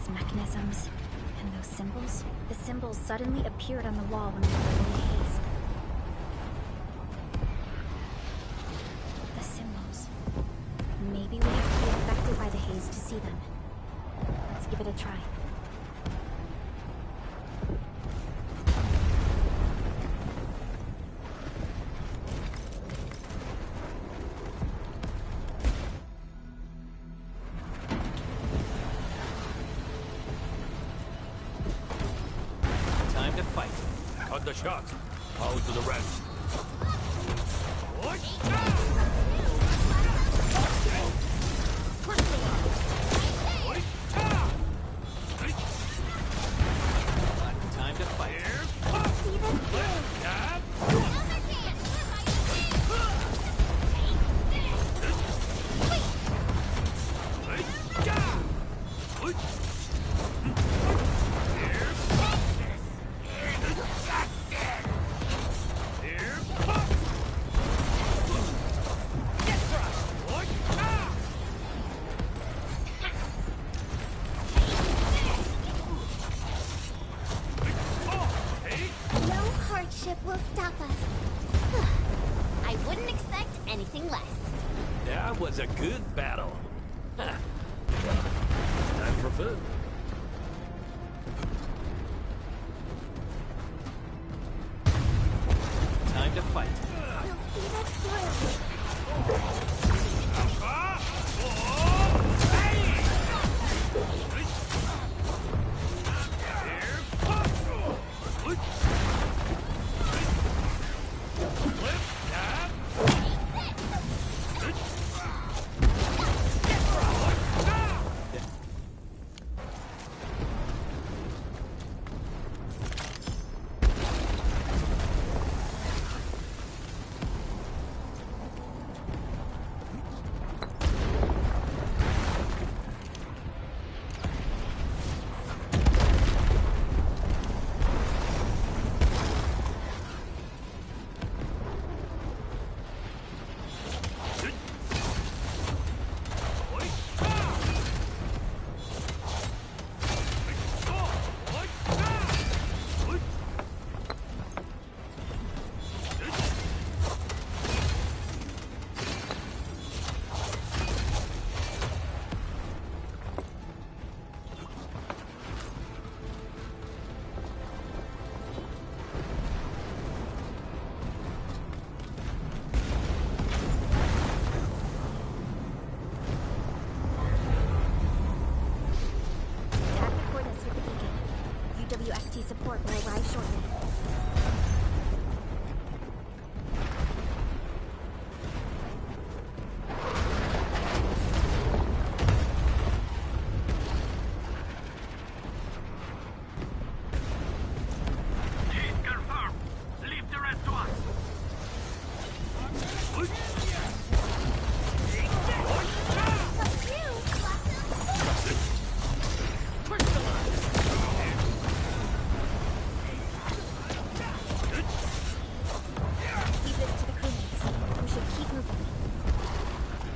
those mechanisms and those symbols. The symbols suddenly appeared on the wall when we were in the haze. The symbols. Maybe we have to be affected by the haze to see them. Let's give it a try. The shots. Hold to the rest. Time to fight. See this through. Will stop us. I wouldn't expect anything less. That was a good battle. Time for food. Time to fight. We'll see this through. Support will arrive shortly. Lead confirmed. Leave the rest to us.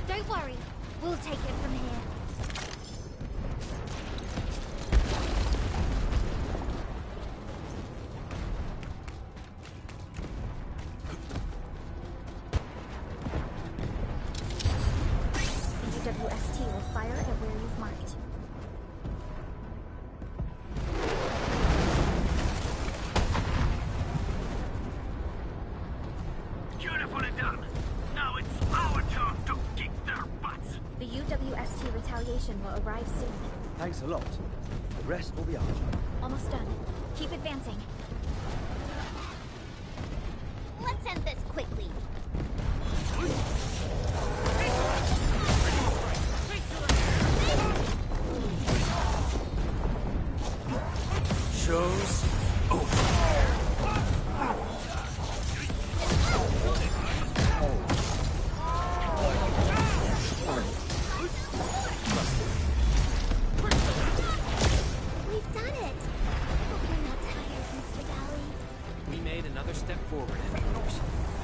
Don't worry, we'll take it from here. The UWST will fire at where you've marked. Beautifully done. Now it's our turn to kick their butts. The UWST retaliation will arrive soon. Thanks a lot. The rest will be our job. Almost done. Keep advancing. Let's end this quickly. Show's over. We've done it. Hope you're not tired, Mr. Dally. We made another step forward, Endfield.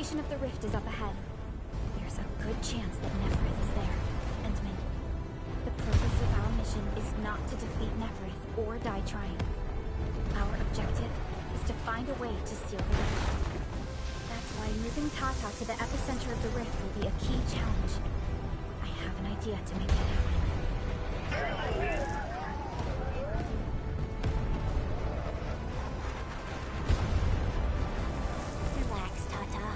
location of the rift is up ahead. There's a good chance that Neferith is there. Endman, the purpose of our mission is not to defeat Neferith or die trying. Our objective is to find a way to seal the rift. That's why moving Tata to the epicenter of the rift will be a key challenge. I have an idea to make that happen. Relax, Tata.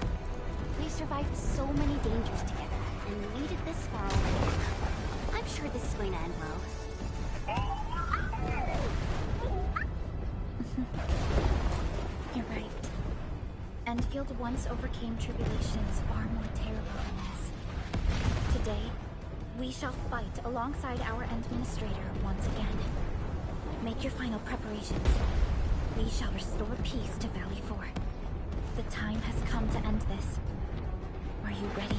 We've survived so many dangers together and made it this far already. I'm sure this is going to end well. You're right. Endfield once overcame tribulations far more terrible than this. Today, we shall fight alongside our administrator once again. Make your final preparations. We shall restore peace to Valley 4. The time has come to end this. Are you ready?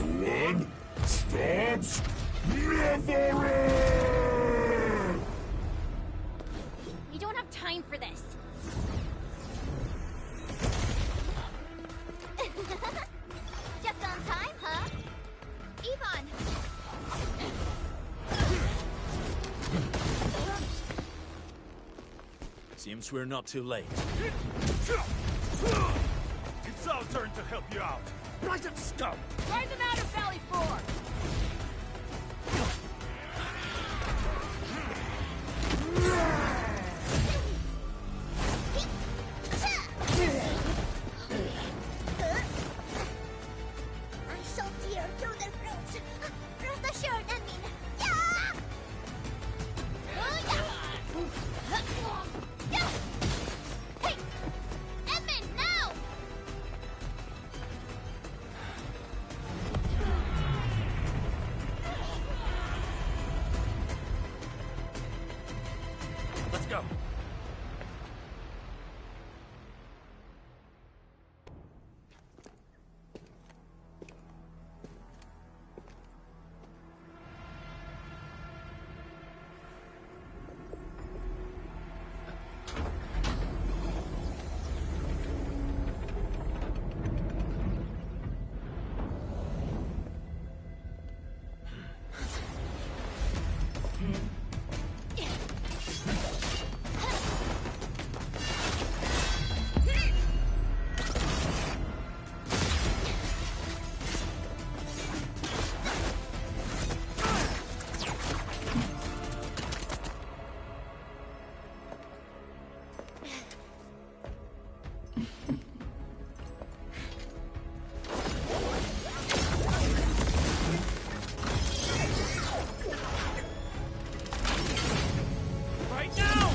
One stops never! We don't have time for this. Just on time, huh? Yvonne! Seems we're not too late. It's our turn to help you out. Right at stop. Drive them out of Valley 4! I shall tear through their throats. Rest assured, Edwin. Yeah! Hey! Edmund, now! Let's go. Right now!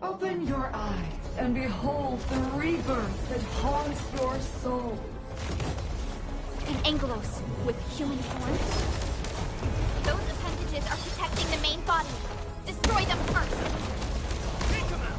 Open your eyes and behold the rebirth that haunts your soul. An Angelos with human form? Those appendages are protecting the main body. Destroy them first! Take them out!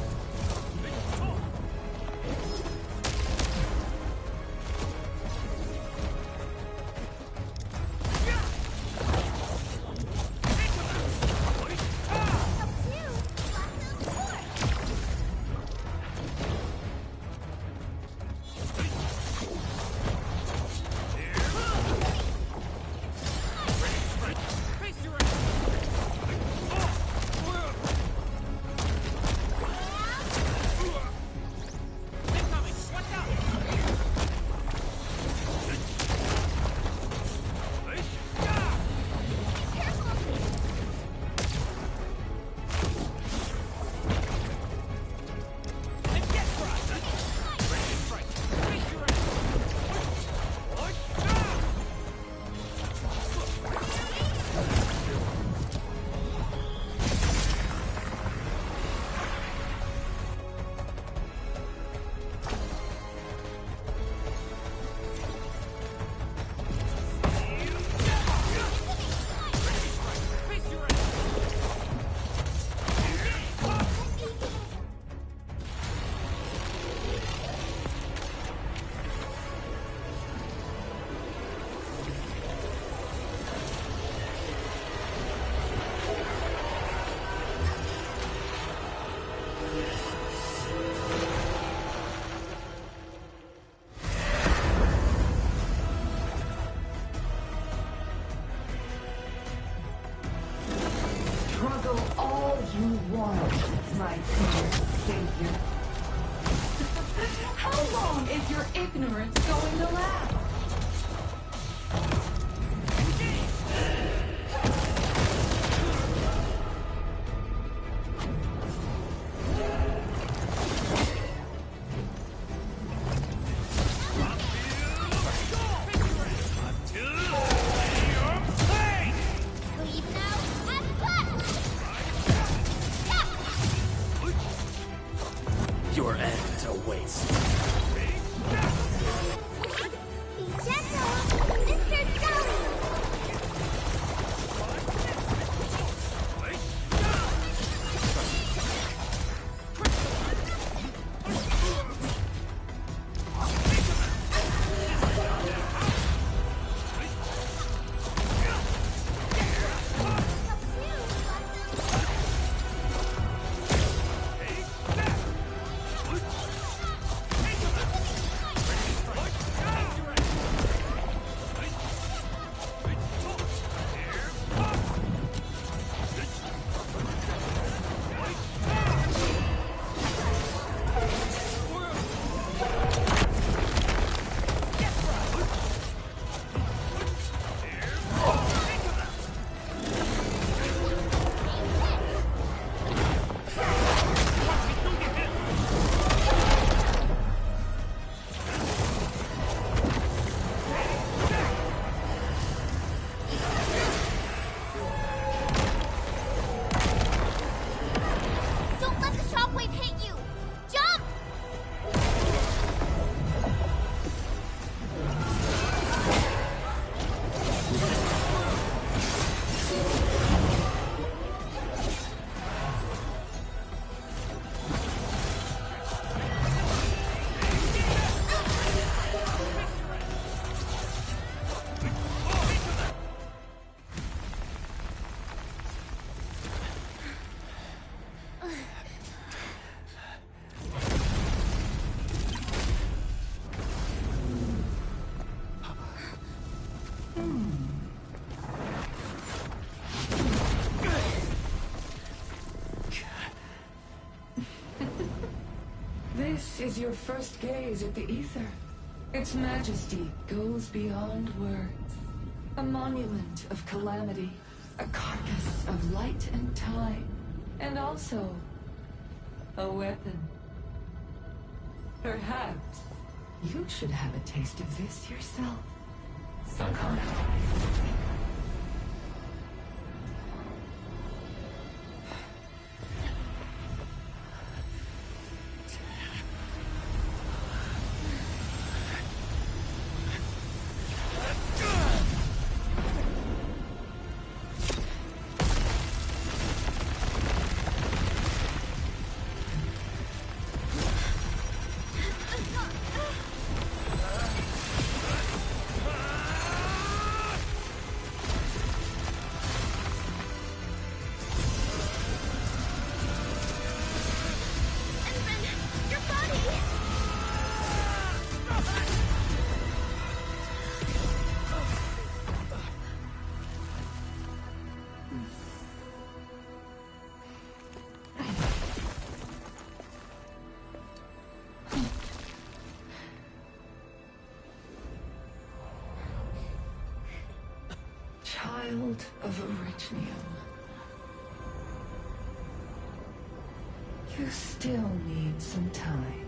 want, my dear savior. How long is your ignorance going to last? Your end awaits. Be gentle, Mr. Jolly! Don't let the shockwave hit you! Jump! This is your first gaze at the ether. Its majesty goes beyond words. A monument of calamity, a carcass of light and time, and also a weapon. Perhaps you should have a taste of this yourself, Sakana. Child of Originum. You still need some time.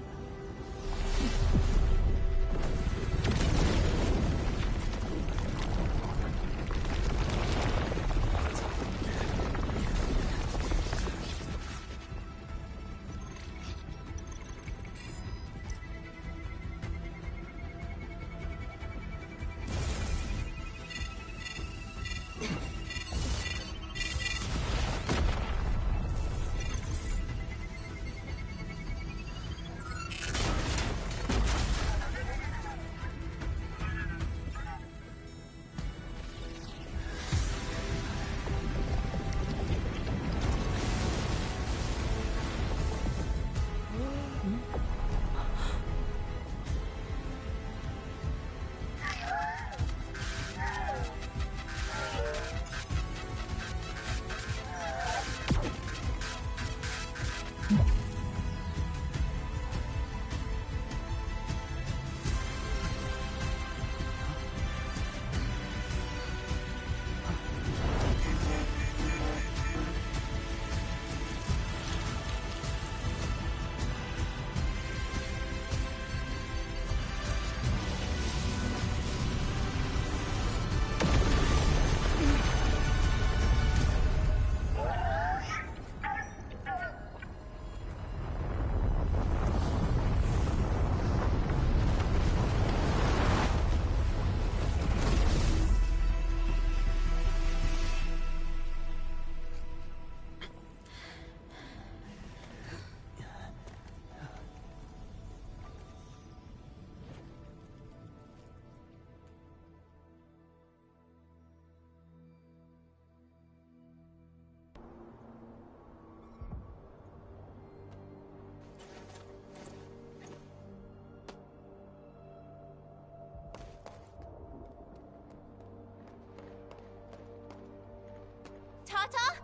Tata?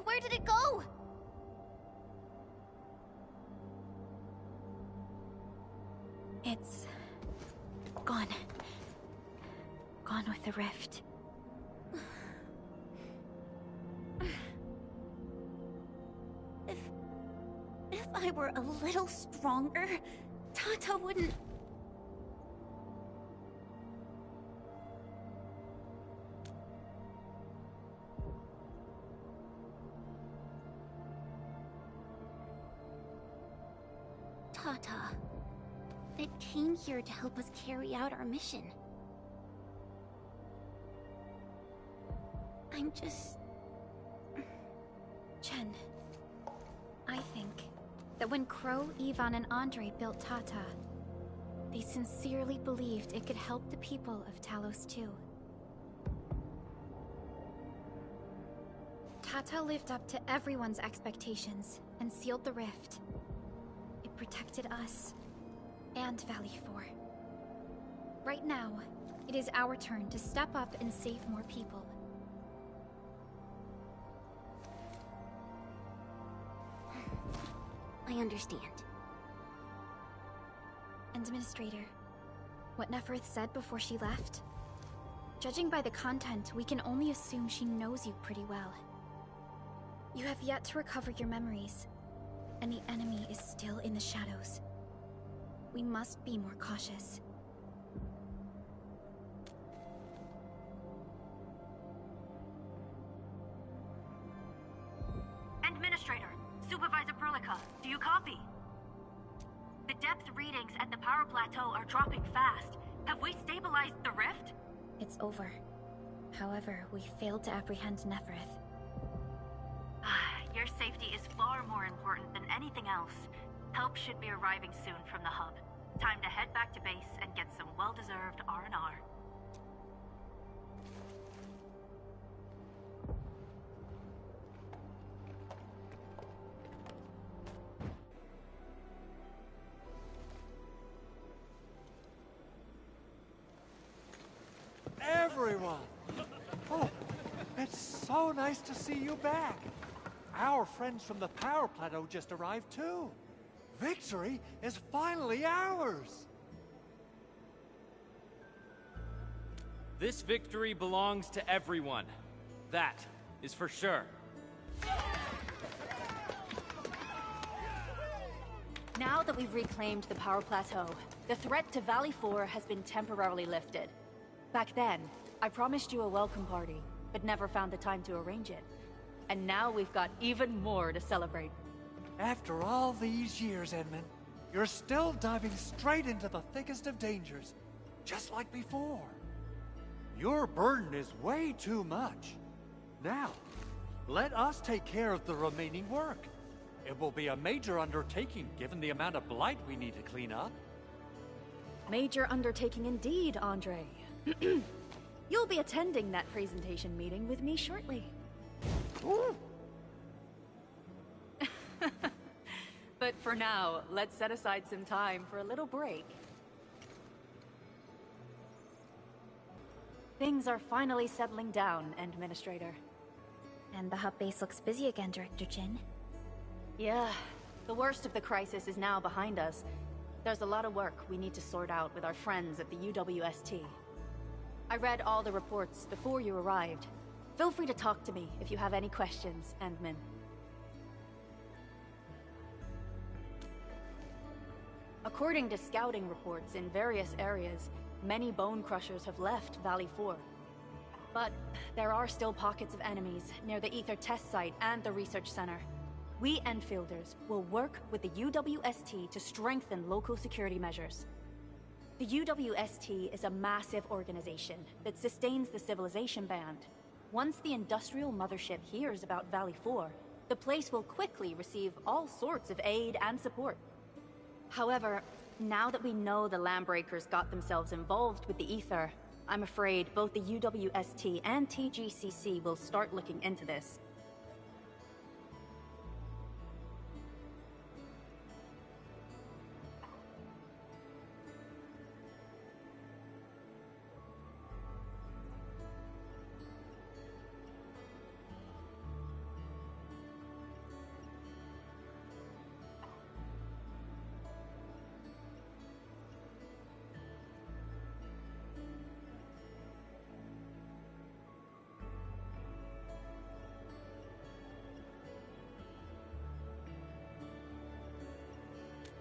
Where did it go? It's gone. Gone with the rift. If I were a little stronger, Tata wouldn't... Tata, it came here to help us carry out our mission. I'm just... Chen, I think that when Crow, Ivan, and Andre built Tata, they sincerely believed it could help the people of Talos too. Tata lived up to everyone's expectations and sealed the rift. It protected us and Valley 4. Right now, it is our turn to step up and save more people. I understand. Administrator, what Neferth said before she left? Judging by the content, we can only assume she knows you pretty well. You have yet to recover your memories, and the enemy is still in the shadows. We must be more cautious. Administrator, Supervisor Perlica, do you copy? The depth readings at the power plateau are dropping fast. Have we stabilized the rift? It's over. However, we failed to apprehend Neferth. Your safety is far more important than anything else. Help should be arriving soon from the hub. Time to head back to base and get some well-deserved R&R. Everyone! Oh, it's so nice to see you back. Our friends from the power plateau just arrived too. Victory is finally ours! This victory belongs to everyone. That is for sure. Now that we've reclaimed the power plateau, the threat to Valley 4 has been temporarily lifted. Back then, I promised you a welcome party, but never found the time to arrange it. And now we've got even more to celebrate. After all these years, Edmund, you're still diving straight into the thickest of dangers, just like before. Your burden is way too much. Now, let us take care of the remaining work. It will be a major undertaking given the amount of blight we need to clean up. Major undertaking indeed, Andre. You'll be attending that presentation meeting with me shortly. But for now, let's set aside some time for a little break. Things are finally settling down, Administrator. And the hub base looks busy again, Director Jin. Yeah, the worst of the crisis is now behind us. There's a lot of work we need to sort out with our friends at the UWST. I read all the reports before you arrived. Feel free to talk to me if you have any questions, Endman. According to scouting reports in various areas, many bone crushers have left Valley 4. But there are still pockets of enemies near the Ether test site and the research center. We Enfielders will work with the UWST to strengthen local security measures. The UWST is a massive organization that sustains the Civilization Band. Once the industrial mothership hears about Valley 4, the place will quickly receive all sorts of aid and support. However, now that we know the Landbreakers got themselves involved with the Ether, I'm afraid both the UWST and TGCC will start looking into this.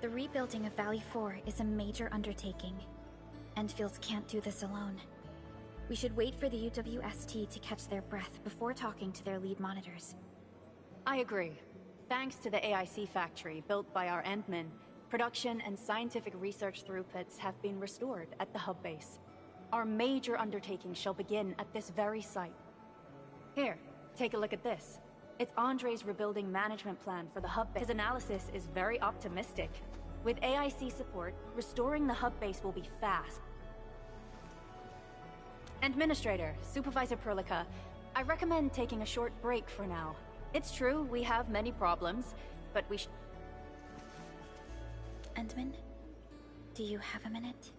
The rebuilding of Valley 4 is a major undertaking. Endfields can't do this alone. We should wait for the UWST to catch their breath before talking to their lead monitors. I agree. Thanks to the AIC factory built by our Endmen, production and scientific research throughputs have been restored at the hub base. Our major undertaking shall begin at this very site. Here, take a look at this. It's Andre's rebuilding management plan for the hub base. His analysis is very optimistic. With AIC support, restoring the hub base will be fast. Administrator, Supervisor Perlica, I recommend taking a short break for now. It's true, we have many problems, but we Endman, do you have a minute?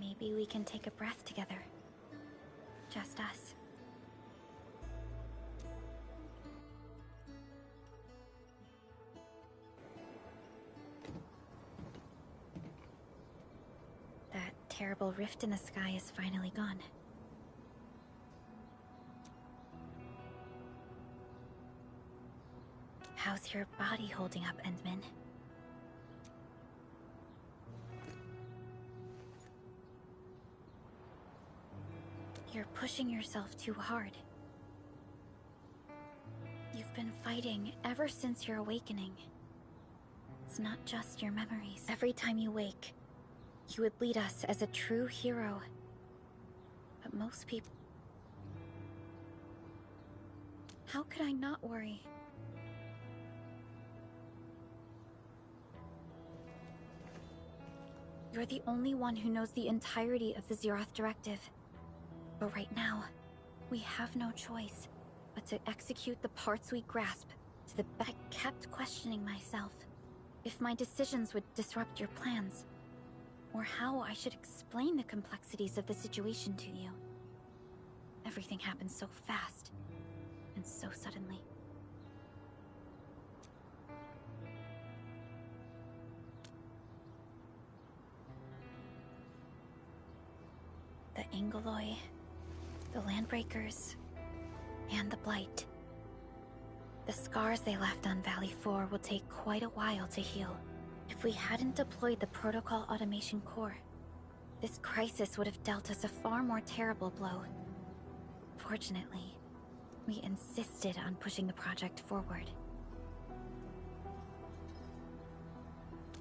Maybe we can take a breath together. Just us. That terrible rift in the sky is finally gone. How's your body holding up, Endman? You're pushing yourself too hard. You've been fighting ever since your awakening. It's not just your memories. Every time you wake, you would lead us as a true hero. But most people... How could I not worry? You're the only one who knows the entirety of the Zeroth Directive. But right now, we have no choice but to execute the parts we grasp to the back. I kept questioning myself if my decisions would disrupt your plans, or how I should explain the complexities of the situation to you. Everything happened so fast, and so suddenly. The Angeloi, the Landbreakers, and the Blight. The scars they left on Valley 4 will take quite a while to heal. If we hadn't deployed the Protocol Automation Core, this crisis would have dealt us a far more terrible blow. Fortunately, we insisted on pushing the project forward.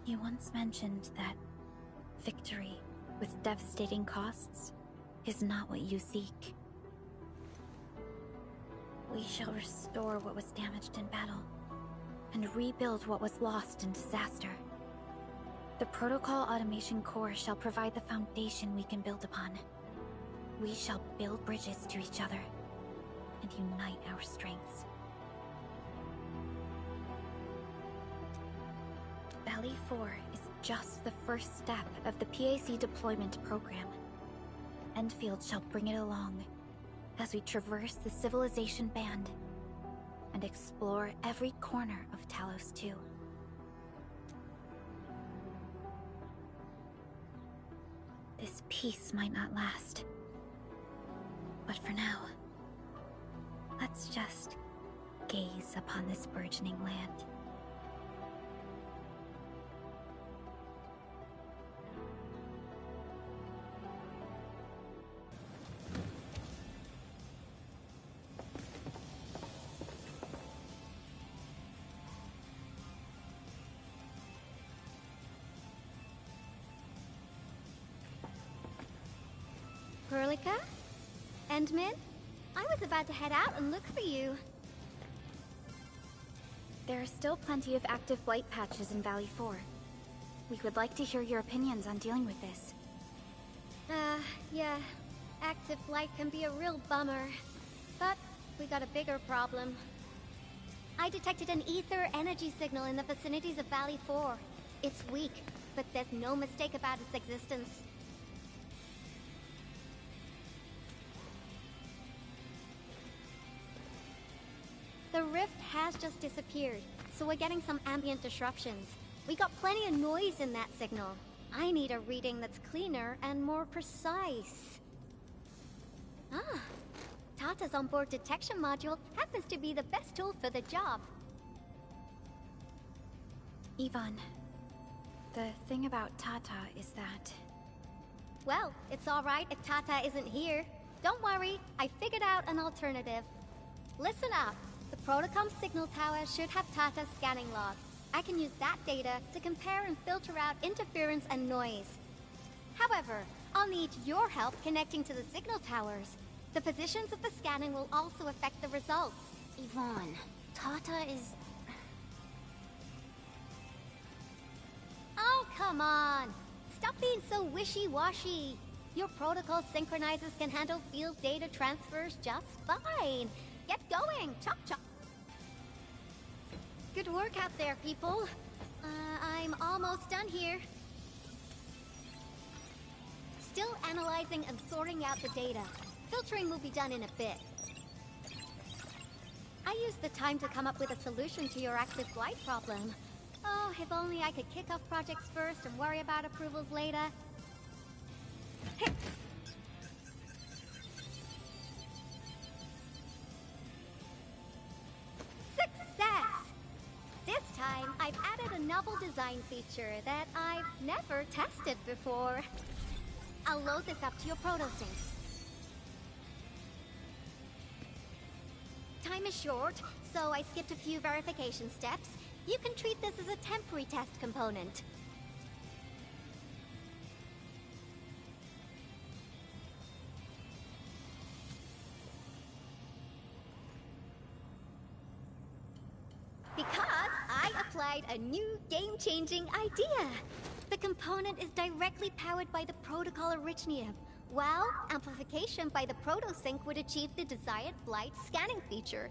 You once mentioned that victory with devastating costs is not what you seek. We shall restore what was damaged in battle, and rebuild what was lost in disaster. The Protocol Automation Core shall provide the foundation we can build upon. We shall build bridges to each other, and unite our strengths. Valley 4 is just the first step of the PAC deployment program. Endfield shall bring it along as we traverse the Civilization Band and explore every corner of Talos 2. This peace might not last, but for now, let's just gaze upon this burgeoning land. Perlica? Endman? I was about to head out and look for you. There are still plenty of active blight patches in Valley 4. We would like to hear your opinions on dealing with this. Yeah. Active blight can be a real bummer. But we got a bigger problem. I detected an ether energy signal in the vicinities of Valley 4. It's weak, but there's no mistake about its existence. The rift has just disappeared, so we're getting some ambient disruptions. We got plenty of noise in that signal. I need a reading that's cleaner and more precise. Ah, Tata's onboard detection module happens to be the best tool for the job. Yvonne, The thing about Tata is that... Well, it's alright if Tata isn't here. Don't worry, I figured out an alternative. Listen up. The Protocom signal tower should have Tata's scanning log. I can use that data to compare and filter out interference and noise. However, I'll need your help connecting to the signal towers. The positions of the scanning will also affect the results. Yvonne, Tata is... Oh, come on! Stop being so wishy-washy. Your protocol synchronizers can handle field data transfers just fine. Get going, chop chop. Good work out there, people. I'm almost done here. Still analyzing and sorting out the data. Filtering will be done in a bit. I used the time to come up with a solution to your active blight problem. Oh, if only I could kick off projects first and worry about approvals later. Success! This time, I've added a novel design feature that I've never tested before. I'll load this up to your protosync. Time is short, so I skipped a few verification steps. You can treat this as a temporary test component. Because I applied a new game-changing idea. The component is directly powered by the protocol Arknights, while amplification by the protosync would achieve the desired blight scanning feature.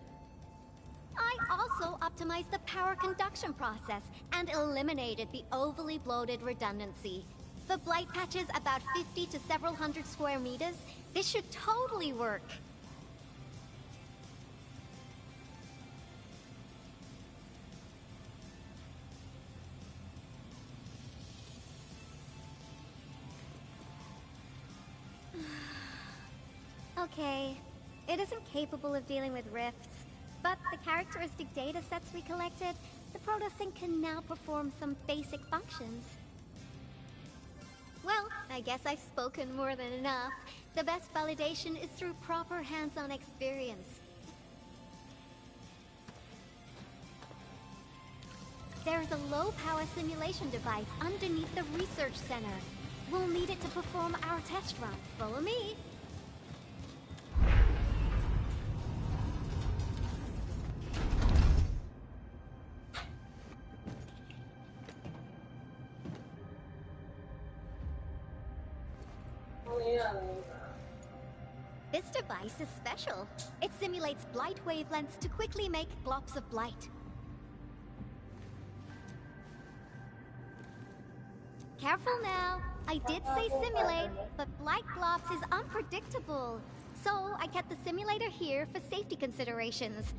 I also optimized the power conduction process and eliminated the overly bloated redundancy. For blight patches about 50 to several hundred square meters, this should totally work. Okay, it isn't capable of dealing with rifts, but the characteristic data sets we collected, the protosync can now perform some basic functions. Well, I guess I've spoken more than enough. The best validation is through proper hands-on experience. There's a low-power simulation device underneath the research center. We'll need it to perform our test run. Follow me. This device is special. It simulates blight wavelengths to quickly make globs of blight. Careful now. I did say simulate, but blight globs is unpredictable. So I kept the simulator here for safety considerations.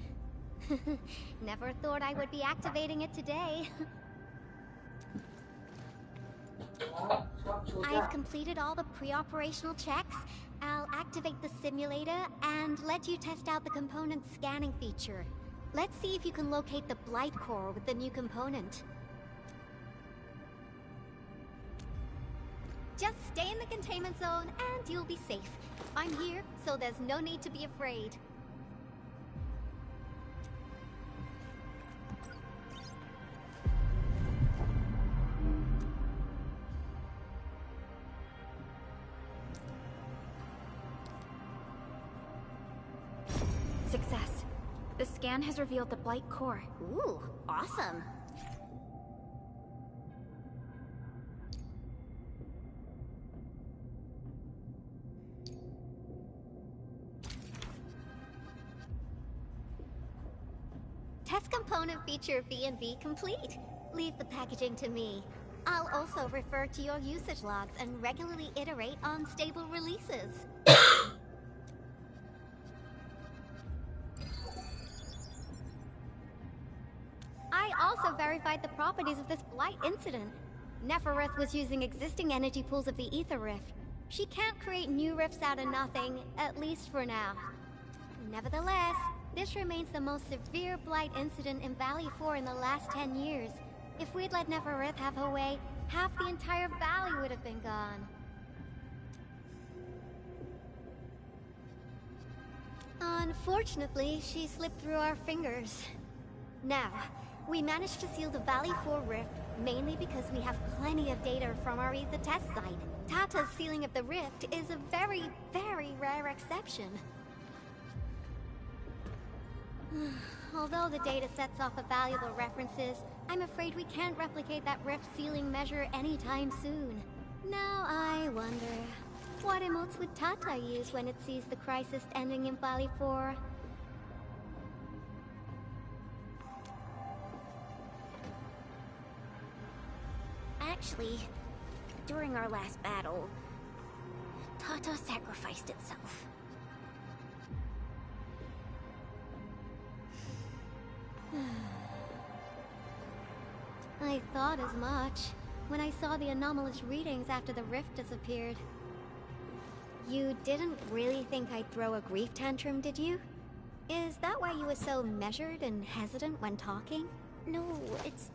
Never thought I would be activating it today. I've completed all the pre-operational checks. I'll activate the simulator and let you test out the component scanning feature. Let's see if you can locate the blight core with the new component. Just stay in the containment zone and you'll be safe. I'm here, so there's no need to be afraid. Success. The scan has revealed the blight core. Ooh, awesome. Test component feature B&B complete. Leave the packaging to me. I'll also refer to your usage logs and regularly iterate on stable releases. I also verified the properties of this blight incident. Neferith was using existing energy pools of the Ether Rift. She can't create new rifts out of nothing, at least for now. Nevertheless, this remains the most severe blight incident in Valley 4 in the last 10 years. If we'd let Neferith have her way, half the entire valley would have been gone. Unfortunately, she slipped through our fingers. Now, we managed to seal the Valley 4 rift, mainly because we have plenty of data from our ether test site. Tata's sealing of the rift is a very, very rare exception. Although the data sets offer valuable references, I'm afraid we can't replicate that rift sealing measure anytime soon. Now I wonder, what emotes would Tata use when it sees the crisis ending in Valley 4? Actually, during our last battle, Tata sacrificed itself. I thought as much when I saw the anomalous readings after the rift disappeared. You didn't really think I'd throw a grief tantrum, did you? Is that why you were so measured and hesitant when talking? No, it's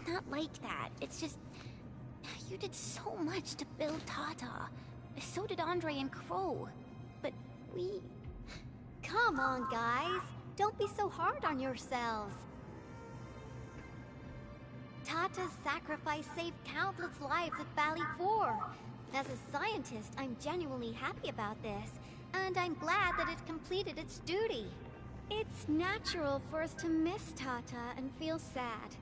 not like that. It's just... you did so much to build Tata. So did Andre and Crow. But we... Come on, guys. Don't be so hard on yourselves. Tata's sacrifice saved countless lives at Valley 4. As a scientist, I'm genuinely happy about this, and I'm glad that it completed its duty. It's natural for us to miss Tata and feel sad.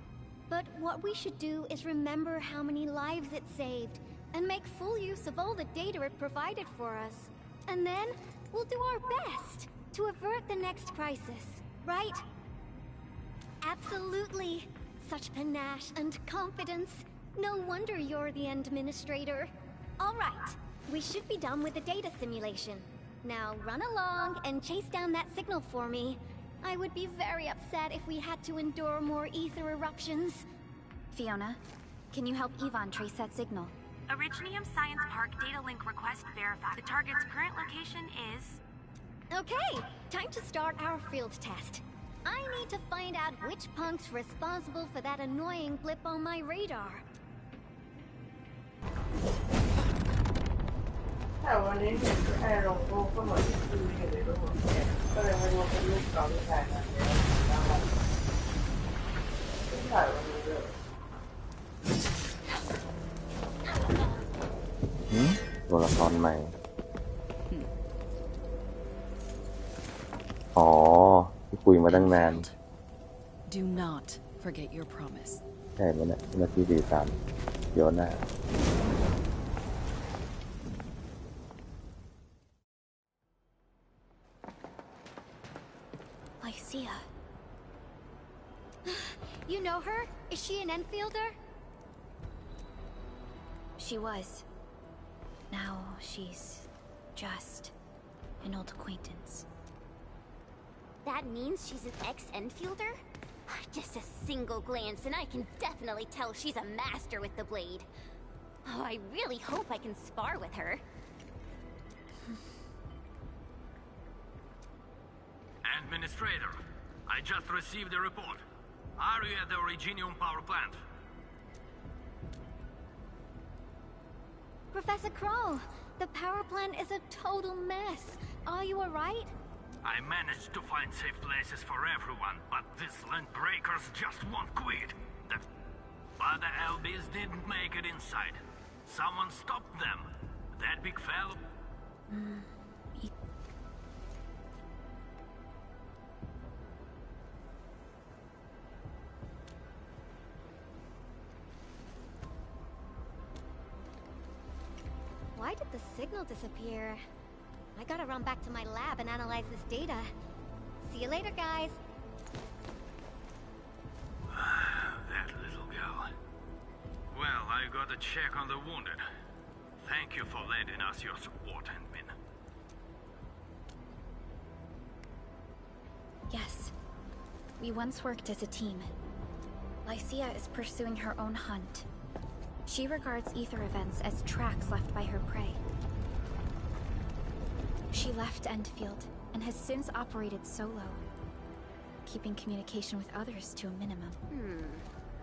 But what we should do is remember how many lives it saved, and make full use of all the data it provided for us. And then, we'll do our best to avert the next crisis, right? Absolutely. Such panache and confidence. No wonder you're the administrator. All right, we should be done with the data simulation. Now run along and chase down that signal for me. I would be very upset if we had to endure more ether eruptions. Fiona, can you help Yvonne trace that signal? Originium Science Park data link request verified. The target's current location is... Okay, time to start our field test. I need to find out which punk's responsible for that annoying blip on my radar. แต่วันนี้เห็นแค่ลงรูปก็เหมือนที่คือเห็นในรูปก็เลยไม่รู้เป็นรูปเก่าหรือถ่ายมาแล้วนะครับที่ถ่ายวันนี้เลยตัวละครใหม่อ๋อที่คุยมาตั้งนาน Do not forget your promise. ใช่ไหมเนี่ยนาที43โยนหน้าLycia. You know her? Is she an Enfielder? She was. Now she's just an old acquaintance. That means she's an ex-Enfielder? Just a single glance and I can definitely tell she's a master with the blade. Oh, I really hope I can spar with her. Administrator, I just received a report. Are you at the Originium power plant? Professor Crow, the power plant is a total mess. Are you alright? I managed to find safe places for everyone, but these land breakers just won't quit. But the LBs didn't make it inside. Someone stopped them. That big fellow... Why did the signal disappear? I gotta run back to my lab and analyze this data. See you later, guys. That little girl. Well, I gotta check on the wounded. Thank you for lending us your support, Handmin. Yes. We once worked as a team. Lycia is pursuing her own hunt. She regards ether events as tracks left by her prey. She left Endfield and has since operated solo, keeping communication with others to a minimum.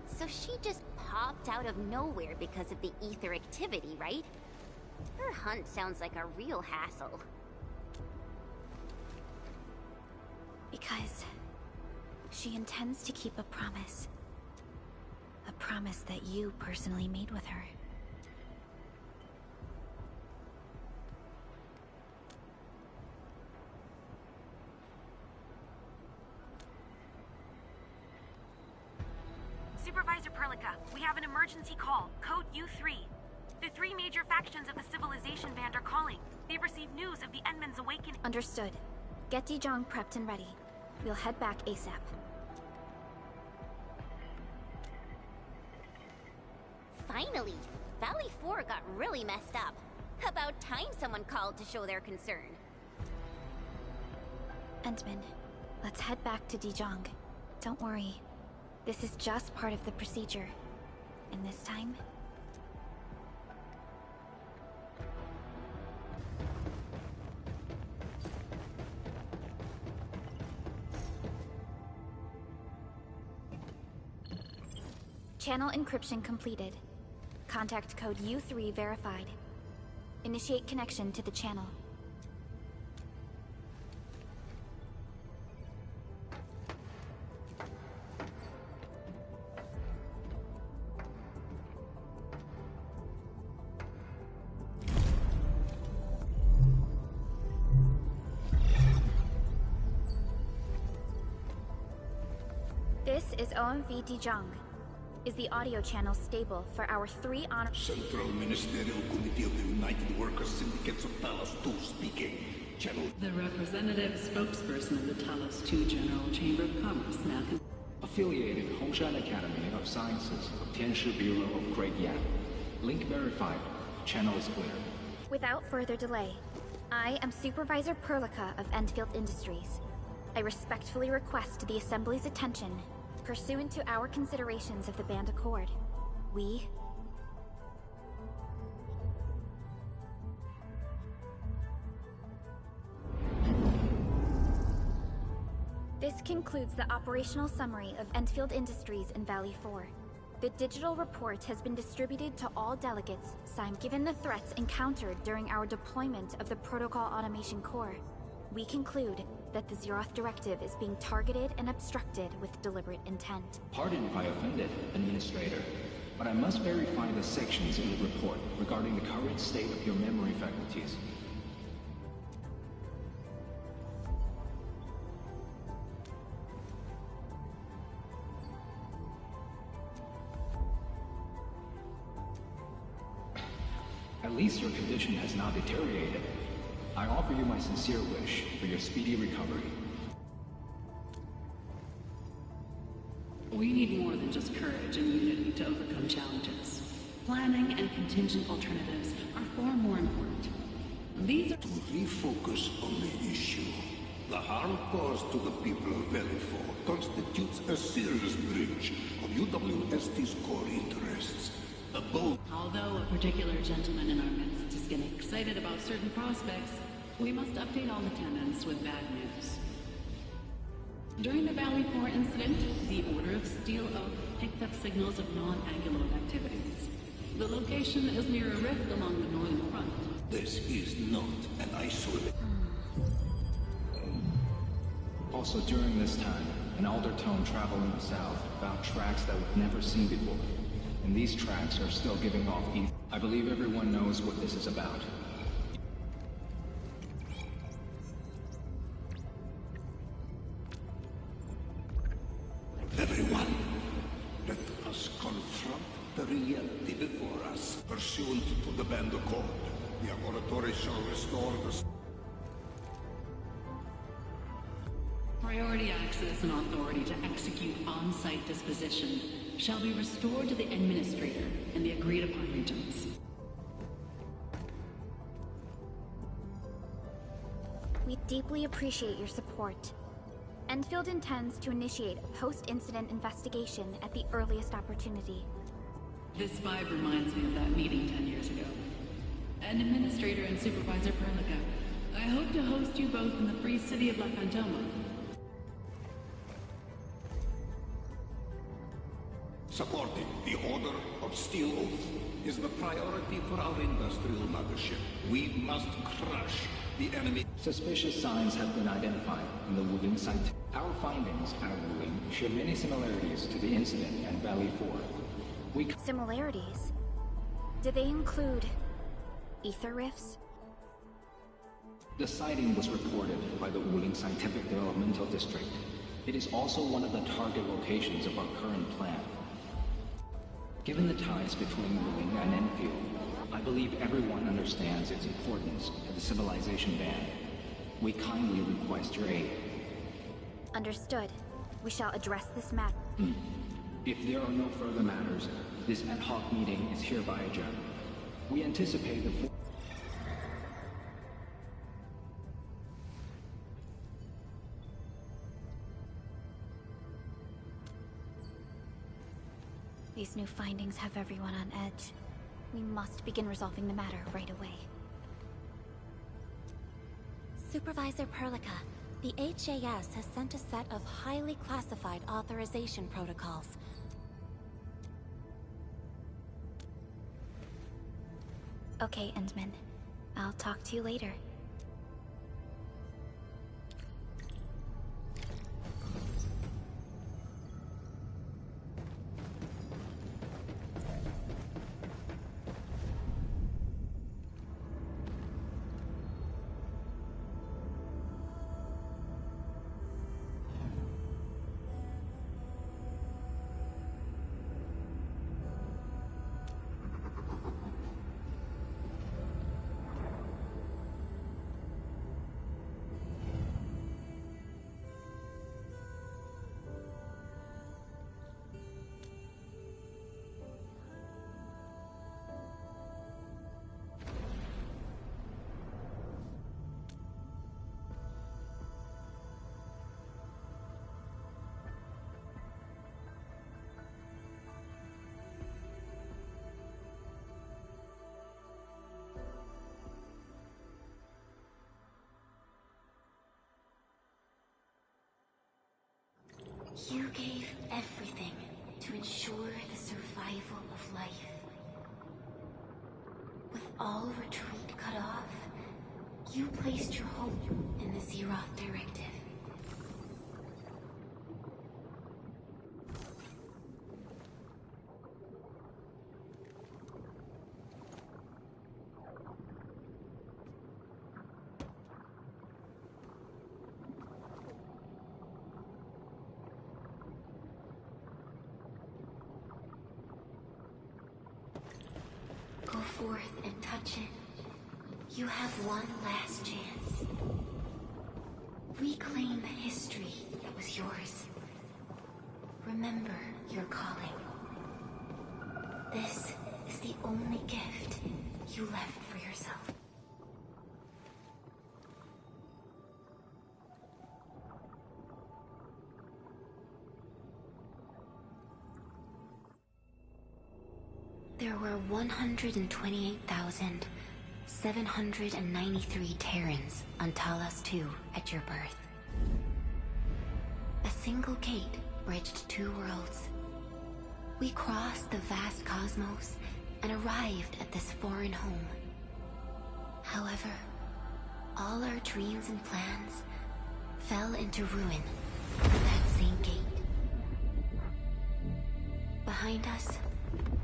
So she just popped out of nowhere because of the ether activity, right? Her hunt sounds like a real hassle. Because she intends to keep a promise. A promise that you personally made with her. Supervisor Perlica, we have an emergency call. Code U3. The three major factions of the Civilization Band are calling. They've received news of the Endman's awakening. Understood. Get Dijong prepped and ready. We'll head back ASAP. Finally! Valley 4 got really messed up. About time someone called to show their concern. Endman, let's head back to Dijong. Don't worry. This is just part of the procedure. And this time... Channel encryption completed. Contact code U3 verified. Initiate connection to the channel. This is OMV Dijong. Is the audio channel stable for our 3 honor— Central Ministerial Committee of the United Workers Syndicates of Talos 2 speaking. Channel. The representative spokesperson of the Talos 2 General Chamber of Commerce now affiliated Hongshan Academy of Sciences, Tianshi Bureau of Great Yan. Link verified. Channel is clear. Without further delay, I am Supervisor Perlica of Endfield Industries. I respectfully request the Assembly's attention. Pursuant to our considerations of the Band Accord, we... This concludes the operational summary of Endfield Industries in Valley 4. The digital report has been distributed to all delegates, given the threats encountered during our deployment of the Protocol Automation Core. We conclude that the Zeroth Directive is being targeted and obstructed with deliberate intent. Pardon if I offended, Administrator, but I must verify the sections in the report regarding the current state of your memory faculties. At least your condition has not deteriorated. I offer you my sincere wish for your speedy recovery. We need more than just courage and unity to overcome challenges. Planning and contingent alternatives are far more important. These are— To refocus on the issue. The harm caused to the people of Valley 4 constitutes a serious breach of UWST's core interests. Although a particular gentleman in our midst is getting excited about certain prospects, we must update all attendants with bad news. During the Valley 4 incident, the Order of Steel Oak picked up signals of non-Angular activities. The location is near a rift along the northern front. This is not an isolated... Also during this time, an Aldertone traveling south found tracks that we've never seen before. And these tracks are still giving off ether. I believe everyone knows what this is about. Everyone, let us confront the reality before us. Pursuant to the Band Accord, the laboratory shall restore the... Priority access and authority to execute on-site disposition shall be restored to the Administrator in the agreed-upon regions. We deeply appreciate your support. Endfield intends to initiate a post-incident investigation at the earliest opportunity. This vibe reminds me of that meeting 10 years ago. And Administrator and Supervisor Perlica, I hope to host you both in the free city of La Fantoma. Supporting the Order of Steel Oath is the priority for our industrial mothership. We must crush the enemy. Suspicious signs have been identified in the Wooing site. Our findings at Wooing share many similarities to the incident at Valley 4. Similarities? Do they include ether rifts? The sighting was reported by the Wooing Scientific Developmental District. It is also one of the target locations of our current plan. Given the ties between Wooing and Endfield, I believe everyone understands its importance to the civilization band. We kindly request your aid. Understood. We shall address this matter. If there are no further matters, this ad hoc meeting is hereby adjourned. We anticipate the These new findings have everyone on edge. We must begin resolving the matter right away. Supervisor Perlica, the HAS has sent a set of highly classified authorization protocols. Okay, Endman. I'll talk to you later. You gave everything to ensure the survival of life. With all retreat cut off, you placed your hope in the Zeroth Directive. Go forth and touch it. You have one last chance. Reclaim the history that was yours. Remember your calling. This is the only gift you left for yourself. There were 128,793 Terrans on Talos II at your birth. A single gate bridged two worlds. We crossed the vast cosmos and arrived at this foreign home. However, all our dreams and plans fell into ruin at that same gate. Behind us,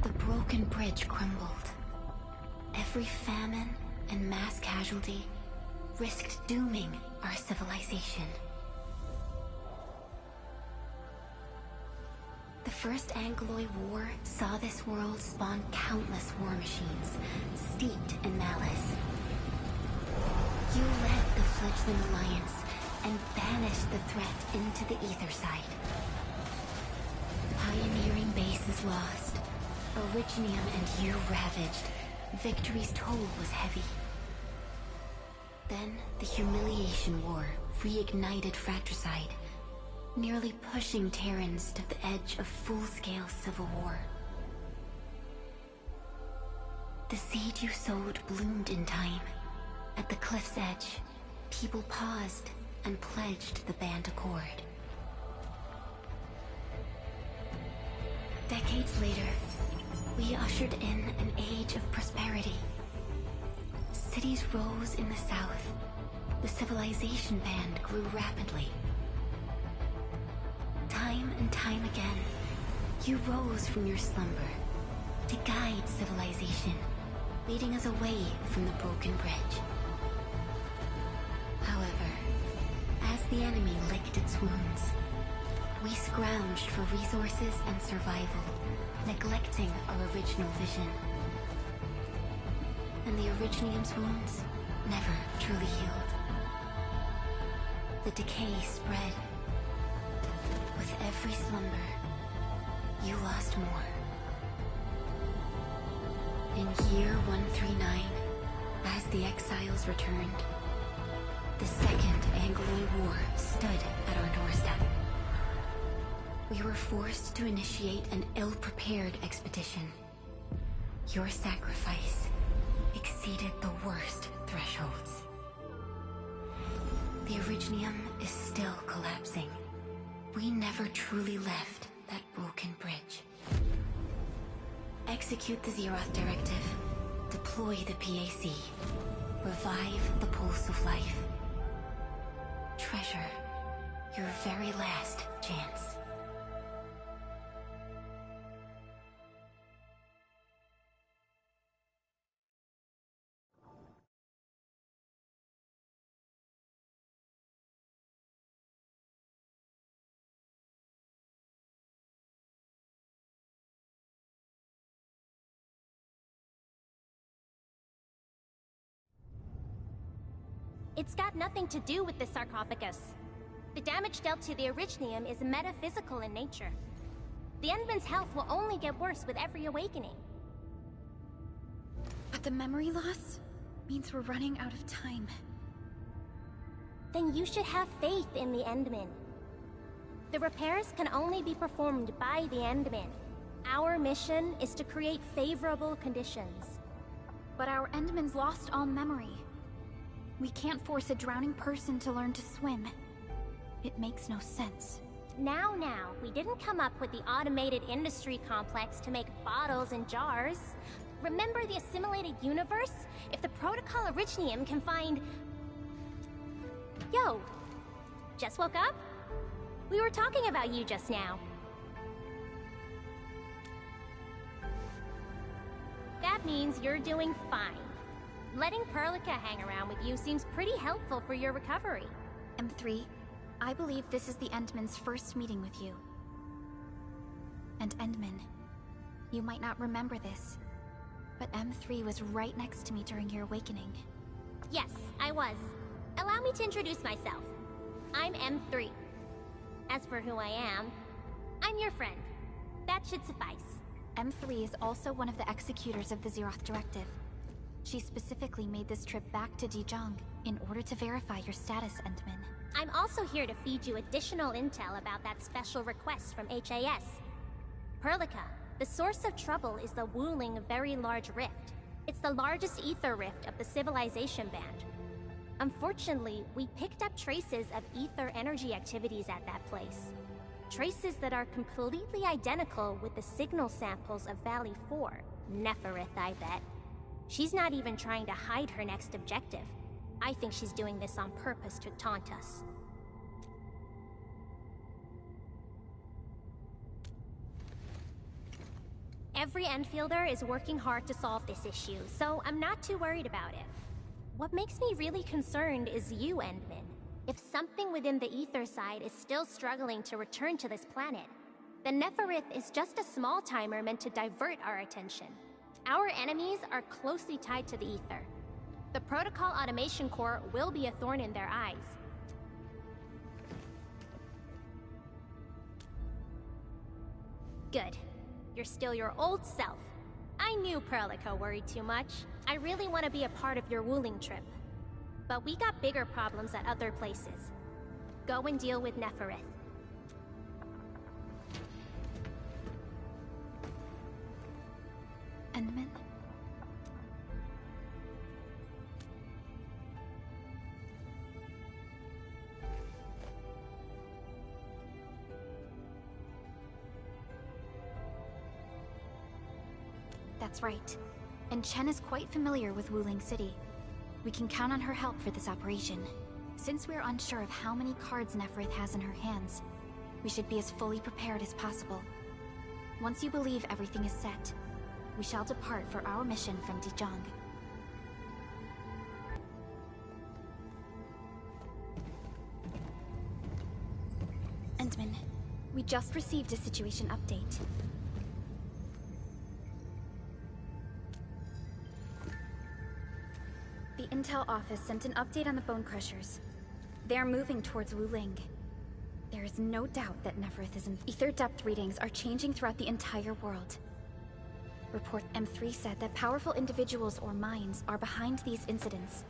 the broken bridge crumbled. Every famine and mass casualty risked dooming our civilization. The First Angloid War saw this world spawn countless war machines, steeped in malice. You led the fledgling alliance and banished the threat into the ether side. Pioneering bases lost, Originium and you ravaged. Victory's toll was heavy. Then the Humiliation War reignited fratricide, nearly pushing Terrans to the edge of full-scale civil war. The seed you sowed bloomed in time. At the cliff's edge, people paused and pledged the band accord. Decades later, we ushered in an age of prosperity. Cities rose in the south. The civilization band grew rapidly. Time and time again, you rose from your slumber to guide civilization, leading us away from the broken bridge. However, as the enemy licked its wounds, we scrounged for resources and survival, neglecting our original vision. And the Originium's wounds never truly healed. The decay spread. With every slumber, you lost more. In year 139, as the exiles returned, the Second Angloid War stood at our doorstep. We were forced to initiate an ill-prepared expedition. Your sacrifice exceeded the worst thresholds. The Originium is still collapsing. We never truly left that broken bridge. Execute the Zeroth Directive. Deploy the PAC. Revive the pulse of life. Treasure your very last chance. It's got nothing to do with the sarcophagus. The damage dealt to the Originium is metaphysical in nature. The Endman's health will only get worse with every awakening. But the memory loss means we're running out of time. Then you should have faith in the Endman. The repairs can only be performed by the Endman. Our mission is to create favorable conditions. But our Endman's lost all memory. We can't force a drowning person to learn to swim. It makes no sense. Now, we didn't come up with the automated industry complex to make bottles and jars. Remember the assimilated universe? If the Protocol Originium can find... Yo, just woke up? We were talking about you just now. That means you're doing fine. Letting Perlica hang around with you seems pretty helpful for your recovery. M3, I believe this is the Endman's first meeting with you. And Endman, you might not remember this, but M3 was right next to me during your awakening. Yes, I was. Allow me to introduce myself. I'm M3. As for who I am, I'm your friend. That should suffice. M3 is also one of the executors of the Zeroth Directive. She specifically made this trip back to Dijiang in order to verify your status, Endman. I'm also here to feed you additional intel about that special request from HAS. Perlica, the source of trouble is the Wuling Very Large Rift. It's the largest ether rift of the Civilization Band. Unfortunately, we picked up traces of ether energy activities at that place. Traces that are completely identical with the signal samples of Valley 4. Neferith, I bet. She's not even trying to hide her next objective. I think she's doing this on purpose to taunt us. Every Enfielder is working hard to solve this issue, so I'm not too worried about it. What makes me really concerned is you, Endman. If something within the ether side is still struggling to return to this planet, then Neferith is just a small timer meant to divert our attention. Our enemies are closely tied to the ether. The Protocol Automation Core will be a thorn in their eyes. Good. You're still your old self. I knew Perlica worried too much. I really want to be a part of your Wuling trip. But we got bigger problems at other places. Go and deal with Neferith. Endman? That's right. And Chen is quite familiar with Wuling City. We can count on her help for this operation. Since we're unsure of how many cards Neferith has in her hands, we should be as fully prepared as possible. Once you believe everything is set, we shall depart for our mission from Dijiang. Endman, we just received a situation update. The Intel office sent an update on the Bone Crushers. They are moving towards Wuling. There is no doubt that Neferith is in ether depth readings are changing throughout the entire world. Report M3 said that powerful individuals or minds are behind these incidents.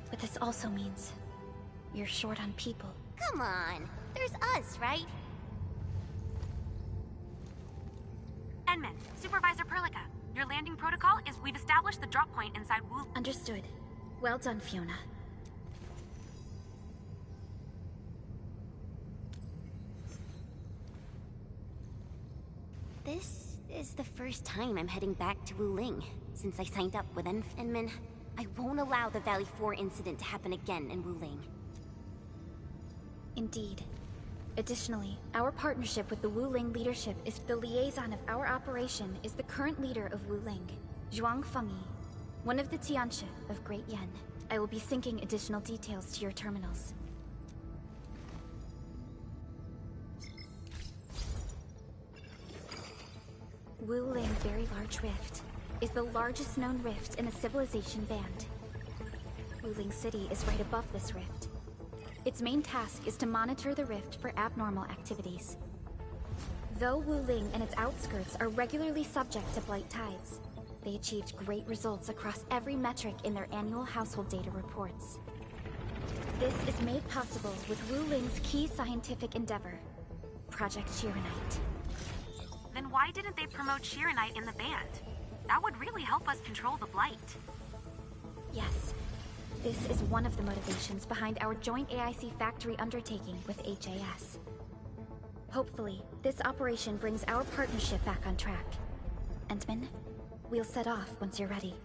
But this also means we're short on people. Come on, there's us, right? Enman, Supervisor Perlica, your landing protocol is we've established the drop point inside Wu. Understood. Well done, Fiona. This is the first time I'm heading back to Wuling since I signed up with Endman. I won't allow the Valley 4 incident to happen again in Wuling. Indeed. Additionally, our partnership with the Wuling leadership is the liaison of our operation is the current leader of Wuling, Zhuang Fengyi, one of the Tianshi of Great Yen. I will be syncing additional details to your terminals. Wuling Very Large Rift is the largest known rift in the civilization band. Wuling City is right above this rift. Its main task is to monitor the rift for abnormal activities. Though Wuling and its outskirts are regularly subject to blight tides, they achieved great results across every metric in their annual household data reports. This is made possible with Wuling's key scientific endeavor, Project Shiranite. Then why didn't they promote Shiranite in the band? That would really help us control the blight. Yes. This is one of the motivations behind our joint AIC factory undertaking with HAS. Hopefully, this operation brings our partnership back on track. Endman, we'll set off once you're ready.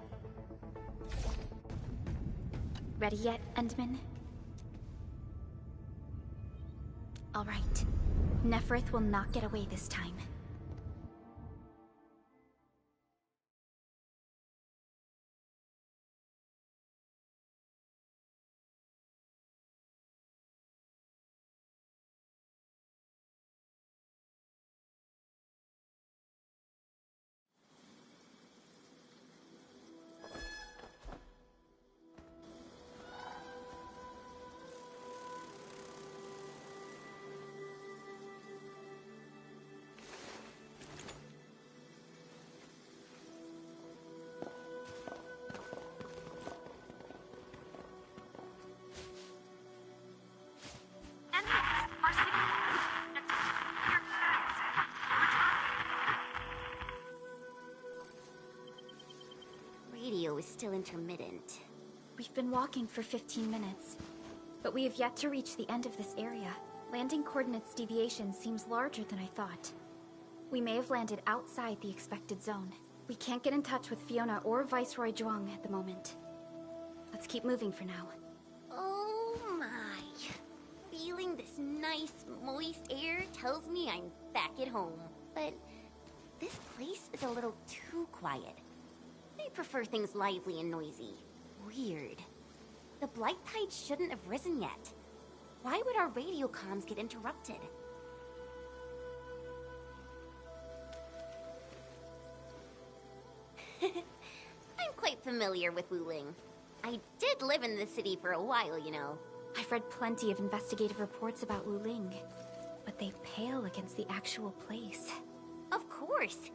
Ready yet, Endman? All right. Neferith will not get away this time. Radio is still intermittent. We've been walking for 15 minutes, but we have yet to reach the end of this area. Landing coordinates deviation seems larger than I thought. We may have landed outside the expected zone. We can't get in touch with Fiona or Viceroy Zhuang at the moment. Let's keep moving for now. Oh my. Feeling this nice, moist air tells me I'm back at home. But this place is a little too quiet. I prefer things lively and noisy. Weird. The blight tide shouldn't have risen yet. Why would our radio comms get interrupted? I'm quite familiar with Wuling. I did live in the city for a while, you know. I've read plenty of investigative reports about Wuling, but they pale against the actual place. Of course.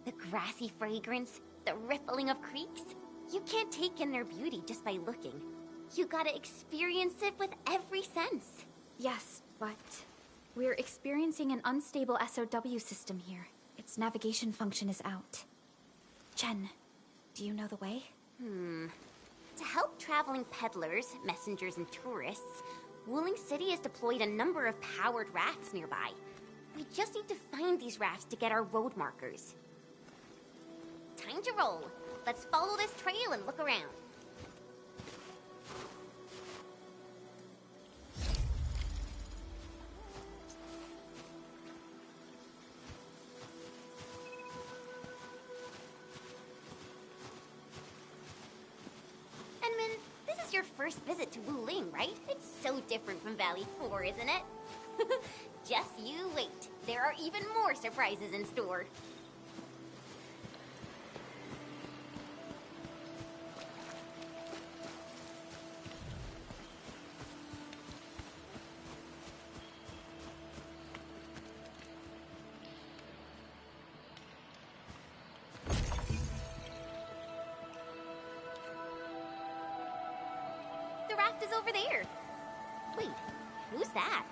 The grassy fragrance, the rippling of creeks. You can't take in their beauty just by looking. You gotta experience it with every sense. Yes, but we're experiencing an unstable SOW system here. Its navigation function is out. Chen, do you know the way? To help traveling peddlers, messengers, and tourists, Wuling City has deployed a number of powered rafts nearby. We just need to find these rafts to get our road markers. Time time to roll. Let's follow this trail and look around. Enman, this is your first visit to Wuling, right? It's so different from Valley 4, isn't it? Just you wait. There are even more surprises in store. The raft is over there. Wait, who's that?